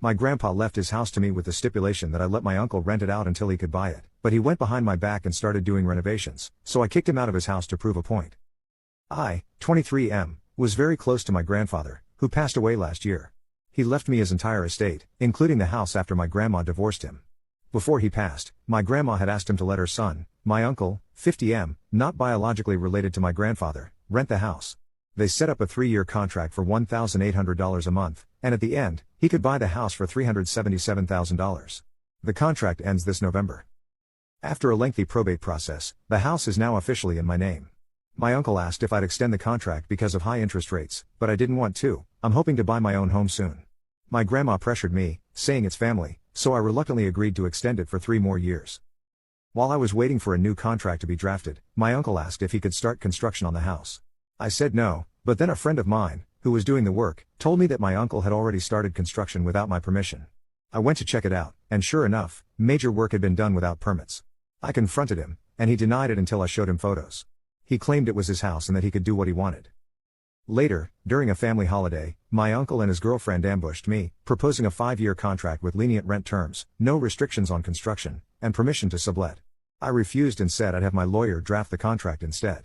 My grandpa left his house to me with the stipulation that I let my uncle rent it out until he could buy it, but he went behind my back and started doing renovations, so I kicked him out of his house to prove a point. I, 23M, was very close to my grandfather, who passed away last year. He left me his entire estate, including the house after my grandma divorced him. Before he passed, my grandma had asked him to let her son, my uncle, 50M, not biologically related to my grandfather, rent the house. They set up a 3-year contract for $1,800 a month, and at the end, he could buy the house for $377,000. The contract ends this November. After a lengthy probate process, the house is now officially in my name. My uncle asked if I'd extend the contract because of high interest rates, but I didn't want to. I'm hoping to buy my own home soon. My grandma pressured me, saying it's family, so I reluctantly agreed to extend it for 3 more years. While I was waiting for a new contract to be drafted, my uncle asked if he could start construction on the house. I said no, but then a friend of mine, who was doing the work, told me that my uncle had already started construction without my permission. I went to check it out, and sure enough, major work had been done without permits. I confronted him, and he denied it until I showed him photos. He claimed it was his house and that he could do what he wanted. Later, during a family holiday, my uncle and his girlfriend ambushed me, proposing a 5-year contract with lenient rent terms, no restrictions on construction, and permission to sublet. I refused and said I'd have my lawyer draft the contract instead.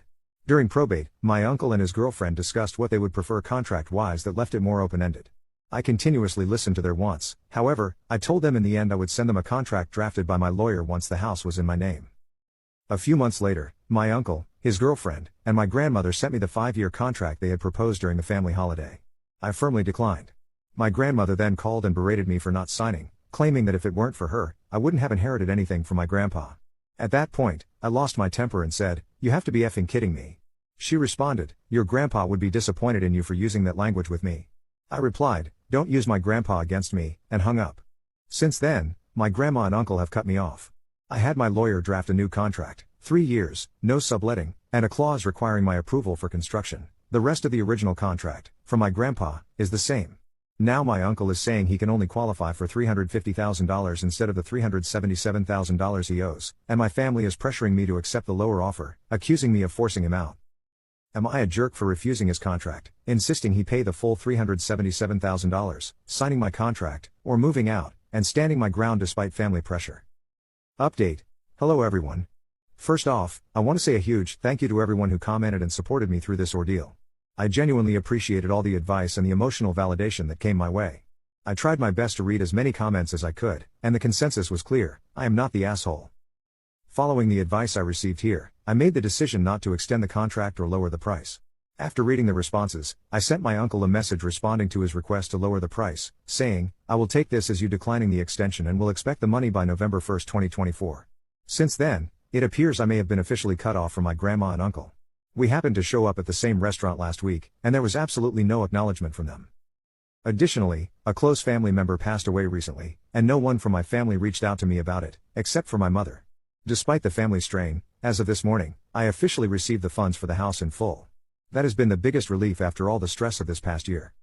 During probate, my uncle and his girlfriend discussed what they would prefer contract-wise that left it more open-ended. I continuously listened to their wants, however, I told them in the end I would send them a contract drafted by my lawyer once the house was in my name. A few months later, my uncle, his girlfriend, and my grandmother sent me the 5-year contract they had proposed during the family holiday. I firmly declined. My grandmother then called and berated me for not signing, claiming that if it weren't for her, I wouldn't have inherited anything from my grandpa. At that point, I lost my temper and said, "You have to be effing kidding me." She responded, "Your grandpa would be disappointed in you for using that language with me." I replied, "Don't use my grandpa against me," and hung up. Since then, my grandma and uncle have cut me off. I had my lawyer draft a new contract, 3 years, no subletting, and a clause requiring my approval for construction. The rest of the original contract, from my grandpa, is the same. Now my uncle is saying he can only qualify for $350,000 instead of the $377,000 he owes, and my family is pressuring me to accept the lower offer, accusing me of forcing him out. Am I a jerk for refusing his contract, insisting he pay the full $377,000, signing my contract, or moving out, and standing my ground despite family pressure? Update. Hello everyone. First off, I want to say a huge thank you to everyone who commented and supported me through this ordeal. I genuinely appreciated all the advice and the emotional validation that came my way. I tried my best to read as many comments as I could, and the consensus was clear: I am not the asshole. Following the advice I received here, I made the decision not to extend the contract or lower the price. After reading the responses, I sent my uncle a message responding to his request to lower the price, saying, "I will take this as you declining the extension and will expect the money by November 1st, 2024. Since then, it appears I may have been officially cut off from my grandma and uncle. We happened to show up at the same restaurant last week, and there was absolutely no acknowledgement from them. Additionally, a close family member passed away recently, and no one from my family reached out to me about it, except for my mother. Despite the family strain, as of this morning, I officially received the funds for the house in full. That has been the biggest relief after all the stress of this past year.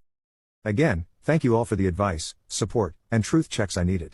Again, thank you all for the advice, support, and truth checks I needed.